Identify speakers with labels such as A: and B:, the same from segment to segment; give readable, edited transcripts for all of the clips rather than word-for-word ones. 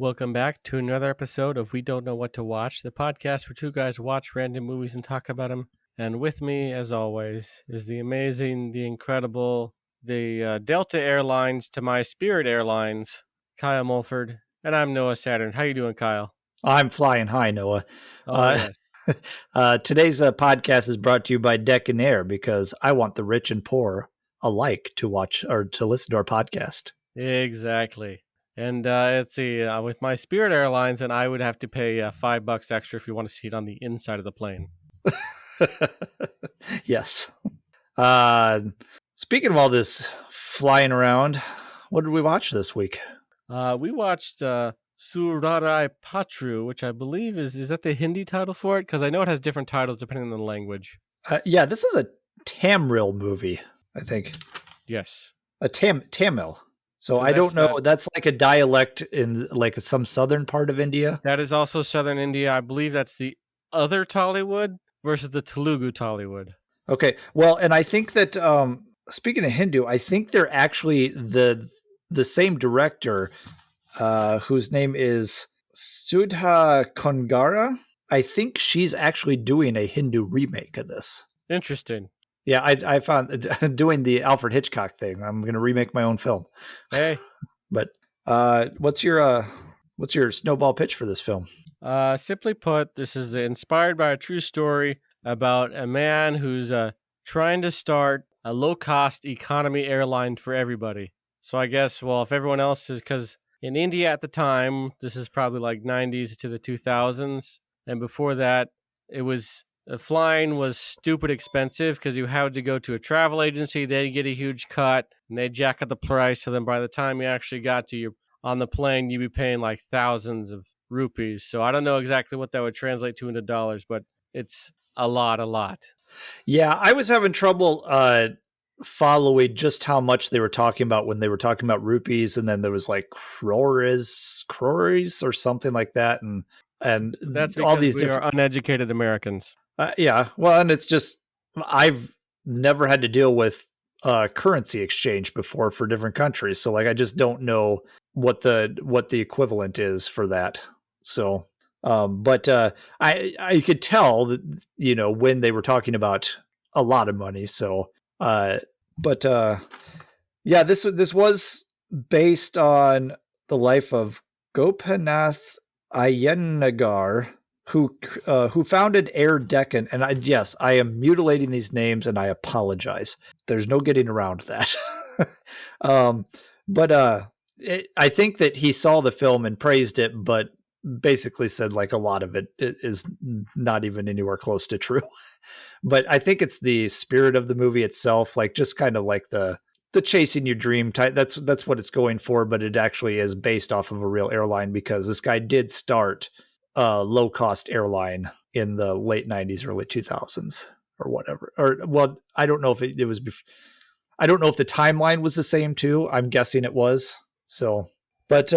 A: Welcome back to another episode of We Don't Know What to Watch, the podcast where two guys watch random movies and talk about them. And with me, as always, is the amazing, the incredible, the Delta Airlines to my Spirit Airlines, Kyle Mulford. And I'm Noah Saturn. How you doing, Kyle?
B: I'm flying high, Noah.
A: Yes.
B: Today's podcast is brought to you by Deck and Air because I want the rich and poor alike to watch or to listen to our podcast.
A: Exactly. And let's see, with my Spirit Airlines, and I would have to pay $5 extra if you want to see it on the inside of the plane.
B: Yes. Speaking of all this flying around, what did we watch this week?
A: We watched Soorarai Pottru, which I believe is that the Hindi title for it? Because I know it has different titles depending on the language.
B: Yeah, this is a Tamil movie, I think.
A: Yes.
B: A Tamil. So I don't know. That's like a dialect in like some southern part of India.
A: That is also southern India. I believe that's the other Tollywood versus the Telugu Tollywood.
B: Okay. Well, and I think that speaking of Hindu, I think they're actually the same director whose name is Sudha Kongara. I think she's actually doing a Hindu remake of this.
A: Interesting.
B: Yeah, I found doing the Alfred Hitchcock thing. I'm going to remake my own film.
A: Hey,
B: but what's your snowball pitch for this film?
A: Simply put, this is inspired by a true story about a man who's trying to start a low-cost economy airline for everybody. So I guess, well, if everyone else is, because in India at the time, this is probably like 90s to the 2000s, and before that, it was. Flying was stupid expensive because you had to go to a travel agency, they'd get a huge cut, and they'd jack up the price. So then by the time you actually got to you on the plane, you'd be paying like thousands of rupees. So I don't know exactly what that would translate to into dollars, but it's a lot.
B: Yeah, I was having trouble following just how much they were talking about when they were talking about rupees, and then there was like crores or something like that, and
A: that's
B: all these
A: we are uneducated Americans.
B: Yeah, well, and it's just I've never had to deal with currency exchange before for different countries, so like I just don't know what the equivalent is for that. So, but I could tell that when they were talking about a lot of money. So, yeah, this was based on the life of Gopinath Iyengar, who founded Air Deccan, and I am mutilating these names, and I apologize. There's no getting around that. But I think that he saw the film and praised it, but basically said like a lot of it is not even anywhere close to true. But I think it's the spirit of the movie itself, like just kind of like the chasing your dream type. That's what it's going for, but it actually is based off of a real airline because this guy did start low cost airline in the late 90s, early 2000s or whatever. Or, well, I don't know if it was, I don't know if the timeline was the same too. I'm guessing it was. So, but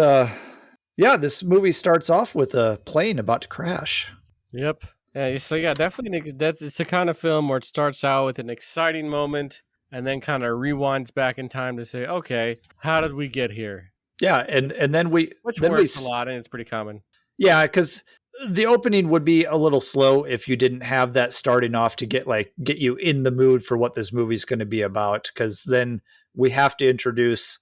B: yeah, this movie starts off with a plane about to crash.
A: Yep. Yeah. So yeah, definitely it's the kind of film where it starts out with an exciting moment and then kind of rewinds back in time to say, okay, how did we get here?
B: Yeah. And then which
A: works a lot and it's pretty common.
B: Yeah, because the opening would be a little slow if you didn't have that starting off to get you in the mood for what this movie's going to be about. Because then we have to introduce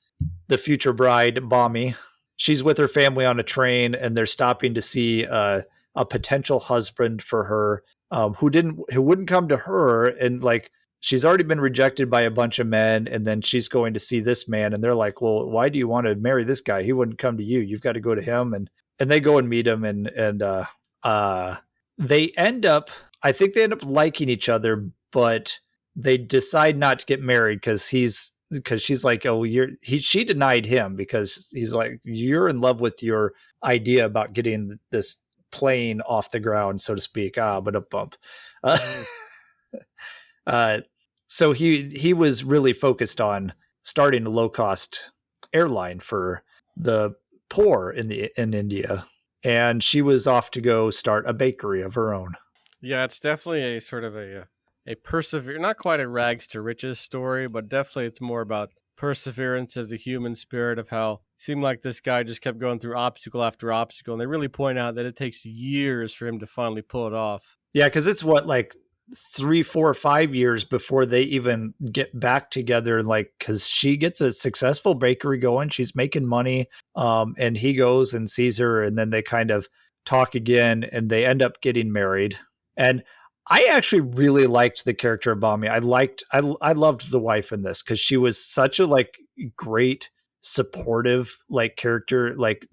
B: the future bride, Bommy. She's with her family on a train, and they're stopping to see a potential husband for her who wouldn't come to her, and like she's already been rejected by a bunch of men, and then she's going to see this man, and they're like, "Well, why do you want to marry this guy? He wouldn't come to you. You've got to go to him." And they go and meet him, and they end up liking each other, but they decide not to get married because she's like, oh, she denied him because he's like, you're in love with your idea about getting this plane off the ground, so to speak. But a bump. So he was really focused on starting a low cost airline for the poor in India, and she was off to go start a bakery of her own.
A: Yeah, it's definitely a sort of a persevere, not quite a rags to riches story, but definitely it's more about perseverance of the human spirit, of how it seemed like this guy just kept going through obstacle after obstacle. And they really point out that it takes years for him to finally pull it off.
B: Yeah, because it's what, like 3, 4, 5 years before they even get back together. Like, because she gets a successful bakery going, she's making money, and he goes and sees her, and then they kind of talk again, and they end up getting married. And I actually really liked the character of Bami. I loved the wife in this because she was such a like great supportive like character, like,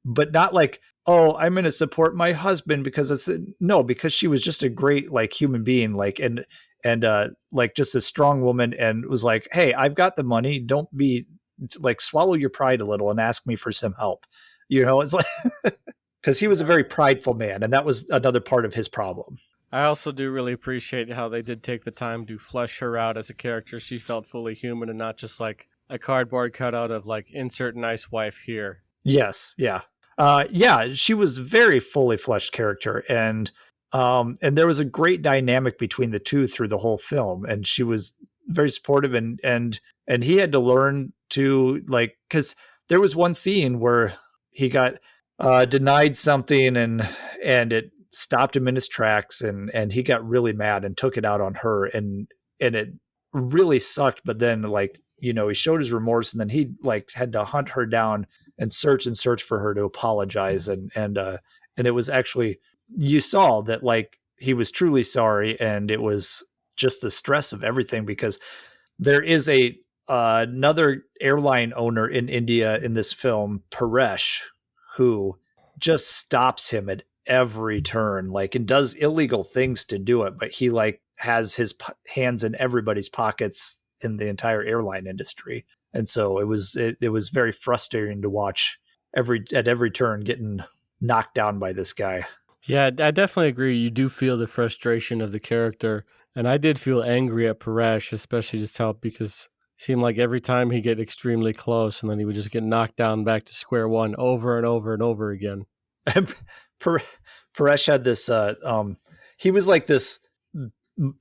B: but not like, oh, I'm going to support my husband because it's no, because she was just a great like human being, like, and like just a strong woman, and was like, hey, I've got the money, don't be like, swallow your pride a little and ask me for some help, it's like because he was a very prideful man, and that was another part of his problem.
A: I also do really appreciate how they did take the time to flesh her out as a character. She felt fully human and not just like a cardboard cutout of like insert nice wife here.
B: Yes, yeah. Yeah, she was very fully fleshed character, and there was a great dynamic between the two through the whole film, and she was very supportive, and he had to learn to, like, because there was one scene where he got denied something, and it stopped him in his tracks, and he got really mad and took it out on her, and it really sucked. But then, like, he showed his remorse, and then he like had to hunt her down and search for her to apologize, and it was actually, you saw that like he was truly sorry, and it was just the stress of everything, because there is a another airline owner in India in this film, Paresh, who just stops him at every turn, like, and does illegal things to do it, but he like has his hands in everybody's pockets in the entire airline industry. And so it was very frustrating to watch at every turn getting knocked down by this guy.
A: Yeah, I definitely agree. You do feel the frustration of the character. And I did feel angry at Paresh, especially just how, because it seemed like every time he get extremely close and then he would just get knocked down back to square one over and over and over again.
B: Paresh had this he was like this,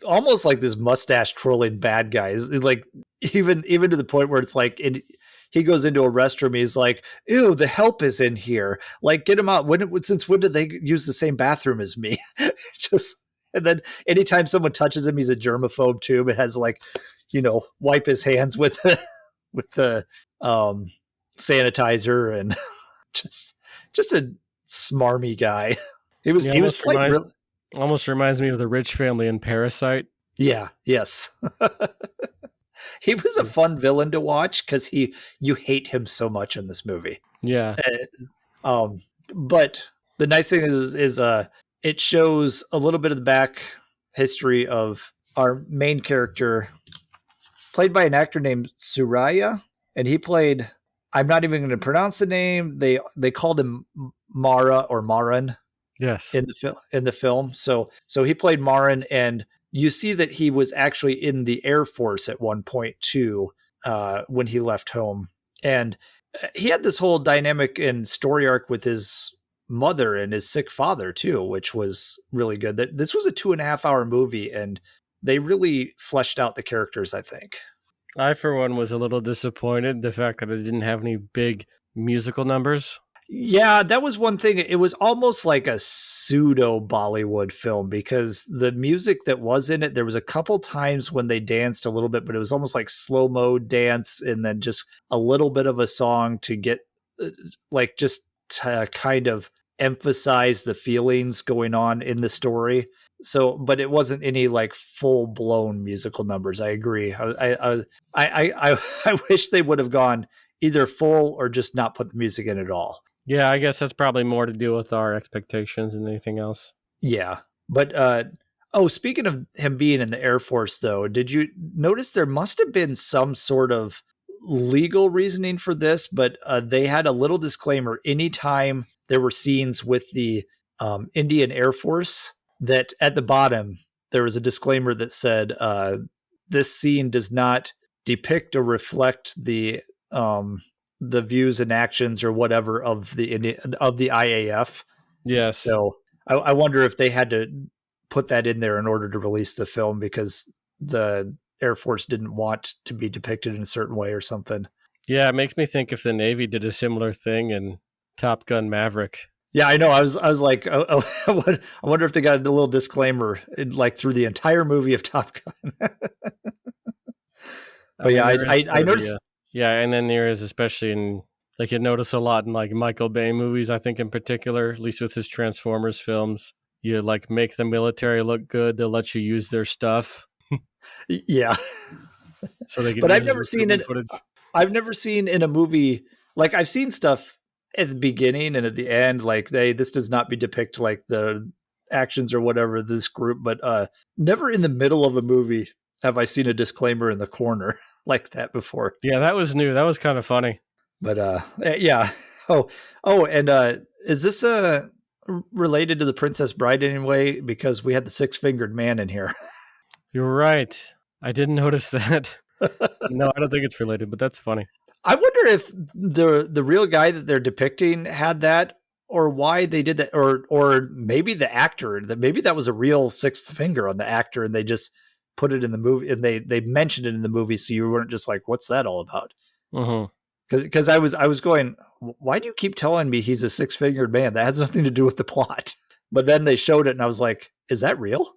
B: almost like this mustache twirling bad guy. Like, even to the point where it's like, he goes into a restroom, he's like, ew, the help is in here, like, get him out. Since when did they use the same bathroom as me? Just, and then anytime someone touches him, he's a germaphobe too, but has like, wipe his hands with the sanitizer, and just a smarmy guy. He was playing really.
A: Almost reminds me of the rich family in Parasite.
B: Yeah, yes. He was a fun villain to watch because you hate him so much in this movie.
A: Yeah.
B: But the nice thing is it shows a little bit of the back history of our main character, played by an actor named Suraya, and he played, I'm not even going to pronounce the name. They called him Mara or Maran.
A: Yes.
B: In the film. So he played Maran, and you see that he was actually in the Air Force at one point too, when he left home. And he had this whole dynamic and story arc with his mother and his sick father too, which was really good. That this was a 2.5-hour movie, and they really fleshed out the characters, I think.
A: I, for one, was a little disappointed the fact that it didn't have any big musical numbers.
B: Yeah, that was one thing. It was almost like a pseudo Bollywood film, because the music that was in it, there was a couple times when they danced a little bit, but it was almost like slow-mo dance, and then just a little bit of a song to get, like, just to kind of emphasize the feelings going on in the story. So, but it wasn't any like full-blown musical numbers. I agree. I wish they would have gone either full or just not put the music in at all.
A: Yeah, I guess that's probably more to do with our expectations than anything else.
B: Yeah. But, speaking of him being in the Air Force, though, did you notice there must have been some sort of legal reasoning for this, but they had a little disclaimer anytime there were scenes with the Indian Air Force, that at the bottom, there was a disclaimer that said, this scene does not depict or reflect the views and actions or whatever of the IAF.
A: Yes.
B: So I wonder if they had to put that in there in order to release the film, because the Air Force didn't want to be depicted in a certain way or something.
A: Yeah, it makes me think if the Navy did a similar thing in Top Gun Maverick.
B: Yeah, I know. I was like, I wonder if they got a little disclaimer like through the entire movie of Top Gun.
A: I
B: But
A: mean,
B: yeah,
A: there is
B: I
A: gotta be
B: noticed.
A: yeah, and then there is, especially in, like, you notice a lot in, like, Michael Bay movies, I think in particular, at least with his Transformers films. You, like, make the military look good, they'll let you use their stuff
B: Yeah,
A: so they can
B: but
A: use as recruitment footage.
B: I've never seen in a movie, like I've seen stuff at the beginning and at the end, like this does not be depict like the actions or whatever of this group, but never in the middle of a movie have I seen a disclaimer in the corner like that before.
A: Yeah, that was new, that was kinda funny.
B: But yeah. And is this related to the Princess Bride in any way? Because we had the six-fingered man in here.
A: You're right. I didn't notice that. No, I don't think it's related, but that's funny.
B: I wonder if the real guy that they're depicting had that, or why they did that, or maybe the actor, that maybe that was a real sixth finger on the actor, and they just put it in the movie, and they mentioned it in the movie, so you weren't just like, "What's that all about?"
A: Mhm.
B: Because I was going, "Why do you keep telling me he's a six-fingered man? That has nothing to do with the plot." But then they showed it, and I was like, "Is that real?"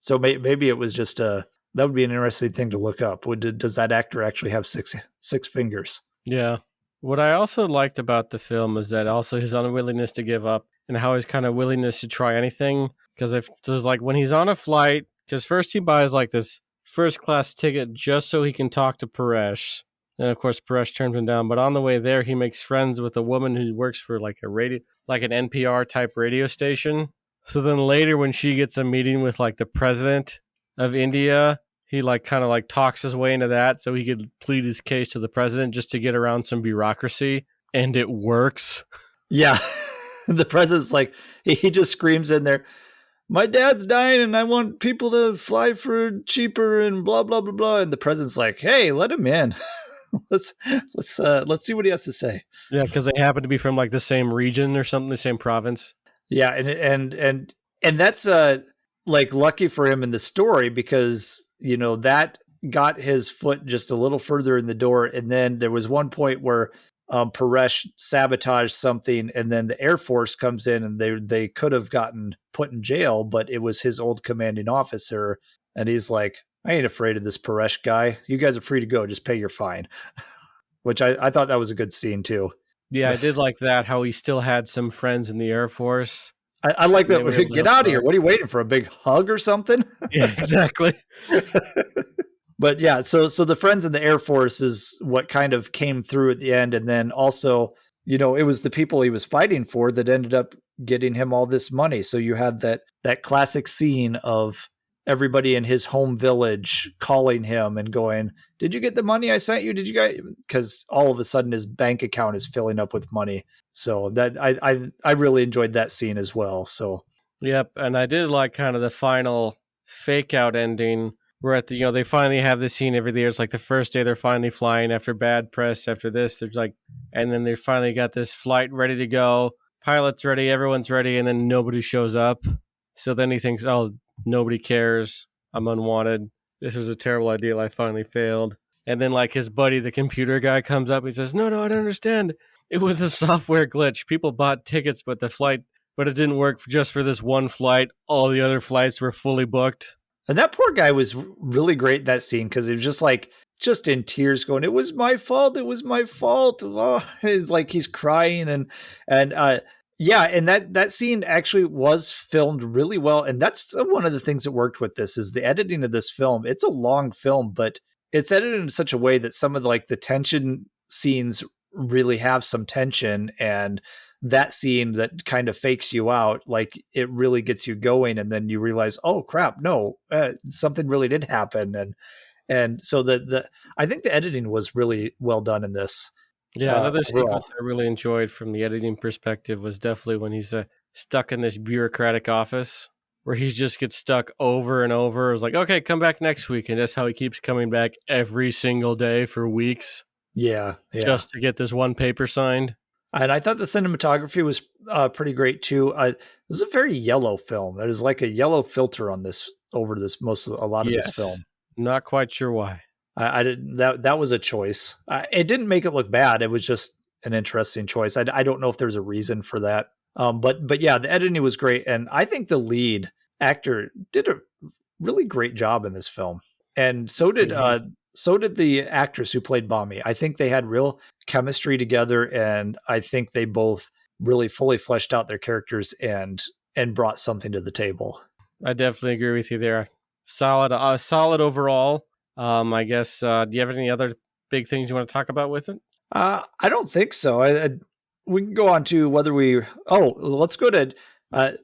B: So maybe it was just a. That would be an interesting thing to look up. Does that actor actually have six fingers?
A: Yeah. What I also liked about the film is that also his unwillingness to give up and how his kind of willingness to try anything. Because if there's like when he's on a flight, because first he buys like this first class ticket just so he can talk to Paresh. And of course, Paresh turns him down. But on the way there, he makes friends with a woman who works for like a radio, like an NPR type radio station. So then later, when she gets a meeting with like the president of India, he like kind of like talks his way into that so he could plead his case to the president just to get around some bureaucracy, and it works.
B: Yeah. The president's like, he just screams in there, "My dad's dying and I want people to fly for cheaper and blah blah blah blah." And the president's like, "Hey, let him in." let's let's see what he has to say.
A: Yeah, because they happen to be from like the same region or something, the same province.
B: Yeah, and that's like lucky for him in the story, because that got his foot just a little further in the door. And then there was one point where Paresh sabotaged something, and then the Air Force comes in, and they could have gotten put in jail, but it was his old commanding officer, and he's like, "I ain't afraid of this Paresh guy. You guys are free to go. Just pay your fine." Which I thought that was a good scene too.
A: Yeah, I did like that, how he still had some friends in the Air Force.
B: I like
A: They
B: that.
A: were able to
B: Get
A: help
B: out
A: him
B: of here.
A: out.
B: What are you waiting for? A big hug or something?
A: Yeah, exactly.
B: But yeah, so the friends in the Air Force is what kind of came through at the end. And then also, it was the people he was fighting for that ended up getting him all this money. So you had that classic scene of everybody in his home village calling him and going, "Did you get the money I sent you? Did you guys?" Because all of a sudden his bank account is filling up with money. So that I really enjoyed that scene as well. So
A: Yep, and I did like kind of the final fake out ending where at the they finally have this scene every year. It's like the first day they're finally flying after bad press after this. There's like, and then they finally got this flight ready to go, pilots ready, everyone's ready, and then nobody shows up. So then he thinks, oh, nobody cares. I'm unwanted. This was a terrible idea. I finally failed. And then like his buddy, the computer guy, comes up. He says, no, I don't understand. It was a software glitch. People bought tickets, but it didn't work just for this one flight. All the other flights were fully booked.
B: And that poor guy was really great, that scene, because he was just in tears going, "It was my fault. It was my fault." Oh, it's like he's crying and yeah. And that scene actually was filmed really well. And that's one of the things that worked with this is the editing of this film. It's a long film, but it's edited in such a way that some of the tension scenes really have some tension, and that scene that kind of fakes you out, like it really gets you going, and then you realize, oh crap, no, something really did happen, and so the I think the editing was really well done in this.
A: Yeah, another
B: Overall.
A: sequence I really enjoyed from the editing perspective was definitely when he's stuck in this bureaucratic office where he just gets stuck over and over. It was like, okay, come back next week. And that's how he keeps coming back every single day for weeks
B: Yeah,
A: just to get this one paper signed.
B: and I thought the cinematography was pretty great too. It was a very yellow film. There's like a yellow filter on this over this a lot of this
A: Yes.
B: film.
A: Not quite sure why.
B: I didn't, that was a choice. It didn't make it look bad. It was just an interesting choice. I don't know if there's a reason for that. But yeah, the editing was great, and I think the lead actor did a really great job in this film, and so did the actress who played Bommy. I think they had real chemistry together, and I think they both really fully fleshed out their characters and brought something to the table.
A: I definitely agree with you there. Solid overall. I guess. Do you have any other big things you want to talk about with it?
B: I don't think so. We can go on to whether we. Oh, let's go to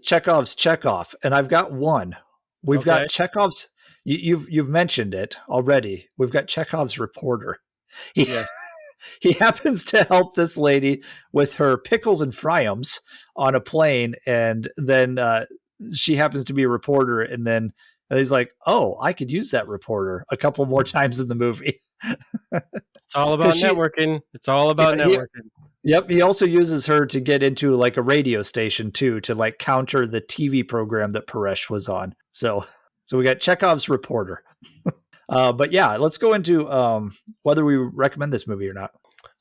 B: Chekhov's Chekhov, and I've got one. We've
A: Okay.
B: got Chekhov's. You've mentioned it already. We've got Chekhov's reporter. He
A: Yes.
B: he happens to help this lady with her pickles and fryums on a plane, and then she happens to be a reporter, and then he's like, "Oh, I could use that reporter a couple more times in the movie."
A: It's all about networking. It's all about networking.
B: Yep, he also uses her to get into like a radio station too, to like counter the TV program that Paresh was on. So we got Chekhov's reporter. But yeah, let's go into whether we recommend this movie or not.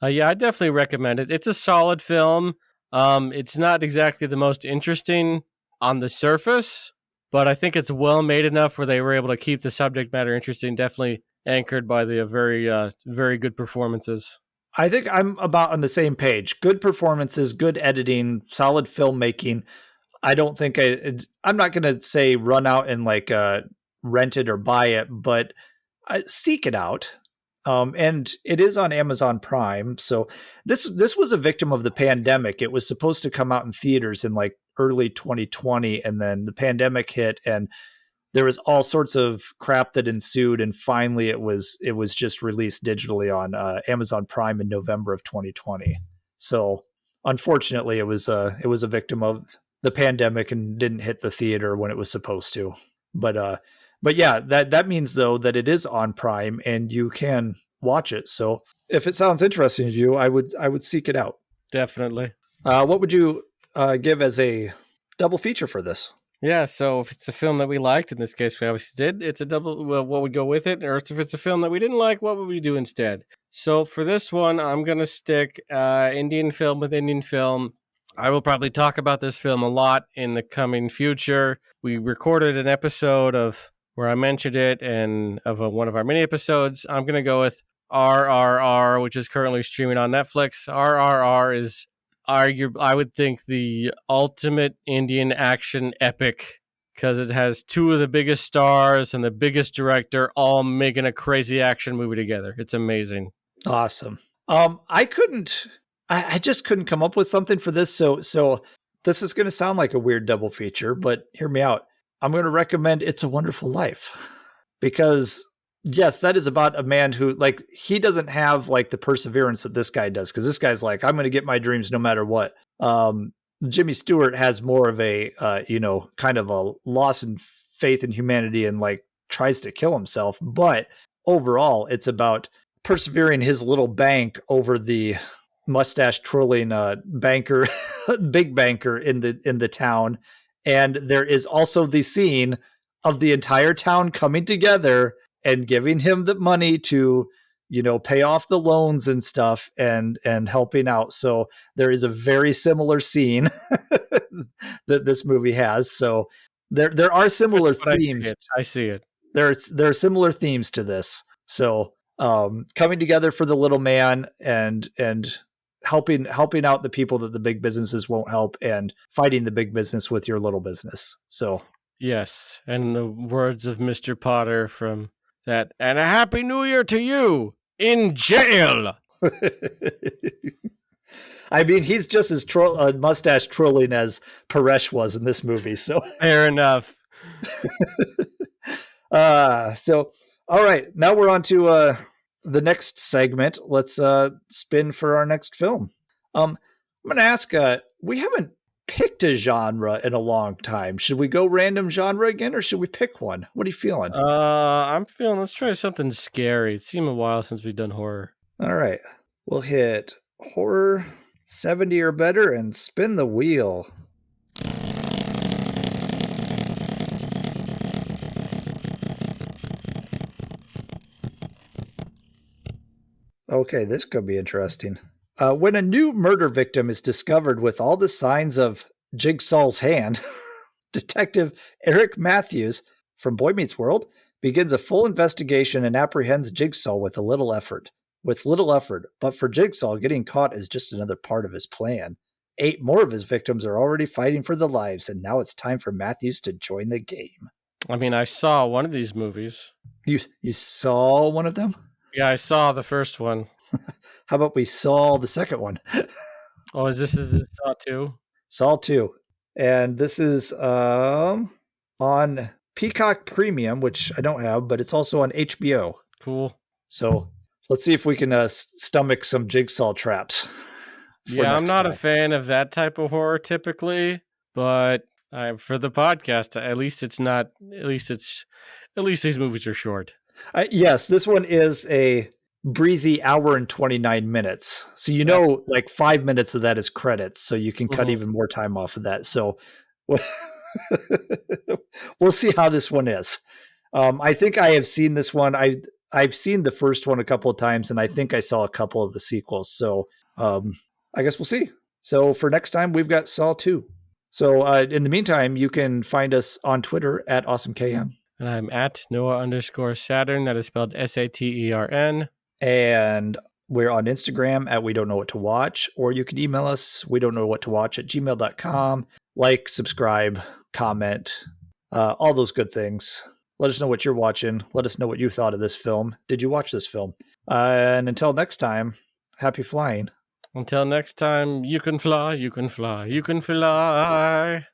A: Yeah, I definitely recommend it. It's a solid film. It's not exactly the most interesting on the surface, but I think it's well made enough where they were able to keep the subject matter interesting. Definitely anchored by the very good performances.
B: I think I'm about on the same page. Good performances, good editing, solid filmmaking. I don't think I'm not going to say run out and like rent it or buy it, but seek it out. And it is on Amazon Prime. So this was a victim of the pandemic. It was supposed to come out in theaters in like early 2020, and then the pandemic hit, and there was all sorts of crap that ensued, and finally it was just released digitally on Amazon Prime in November of 2020. So unfortunately, it was a victim of the pandemic and didn't hit the theater when it was supposed to. But yeah, that means though that it is on Prime and you can watch it. So if it sounds interesting to you, I would seek it out.
A: Definitely.
B: What would you give as a double feature for this?
A: Yeah, so if it's a film that we liked, in this case we obviously did, it's a double, well, what would go with it? Or if it's a film that we didn't like, what would we do instead? So for this one, I'm going to stick Indian film with Indian film. I will probably talk about this film a lot in the coming future. We recorded an episode of where I mentioned it and of one of our mini episodes. I'm going to go with RRR, which is currently streaming on Netflix. RRR is I would think the ultimate Indian action epic because it has two of the biggest stars and the biggest director all making a crazy action movie together. It's amazing.
B: Awesome. I just couldn't come up with something for this. So this is going to sound like a weird double feature, but hear me out. I'm going to recommend It's a Wonderful Life because yes, that is about a man who like, he doesn't have like the perseverance that this guy does. Cause this guy's like, I'm going to get my dreams no matter what. Jimmy Stewart has more of a, kind of a loss in faith in humanity and like tries to kill himself. But overall, it's about persevering his little bank over the mustache twirling banker, big banker in the town. And there is also the scene of the entire town coming together and giving him the money to, pay off the loans and stuff and helping out. So there is a very similar scene that this movie has. So there are similar themes.
A: I see it.
B: There are similar themes to this. So coming together for the little man and helping out the people that the big businesses won't help and fighting the big business with your little business. So
A: yes, and the words of Mr. Potter from that, and a happy new year to you in jail.
B: I mean, he's just as mustache twirling as Paresh was in this movie. So
A: fair enough.
B: So all right, now we're on to the next segment. Let's spin for our next film. I'm going to ask, we haven't picked a genre in a long time. Should we go random genre again, or should we pick one? What are you feeling?
A: I'm feeling, let's try something scary. It's been a while since we've done horror.
B: All right. We'll hit horror 70 or better and spin the wheel. Okay, this could be interesting. When a new murder victim is discovered with all the signs of Jigsaw's hand, Detective Eric Matthews from Boy Meets World begins a full investigation and apprehends Jigsaw with little effort. But for Jigsaw, getting caught is just another part of his plan. 8 more of his victims are already fighting for their lives, and now it's time for Matthews to join the game.
A: I mean, I saw one of these movies.
B: You saw one of them?
A: Yeah, I saw the first one.
B: How about we saw the second one?
A: Oh, is this Saw 2?
B: Saw 2. And this is on Peacock Premium, which I don't have, but it's also on HBO.
A: Cool.
B: So let's see if we can stomach some Jigsaw traps.
A: Yeah, I'm not a fan of that type of horror typically, but for the podcast, at least it's not. At least these movies are short.
B: Yes, this one is a breezy hour and 29 minutes. So like 5 minutes of that is credits, so you can cut even more time off of that. So we'll see how this one is. I think I have seen this one. I've seen the first one a couple of times, and I think I saw a couple of the sequels. So I guess we'll see. So for next time, we've got Saw 2. So in the meantime, you can find us on Twitter at AwesomeKM.
A: And I'm at Noah_Saturn. That is spelled SATERN.
B: And we're on Instagram at We Don't Know What to Watch, or you can email us, we don't know what to watch at gmail.com. Like, subscribe, comment, all those good things. Let us know what you're watching. Let us know what you thought of this film. Did you watch this film? And until next time, happy flying.
A: Until next time, you can fly, you can fly, you can fly.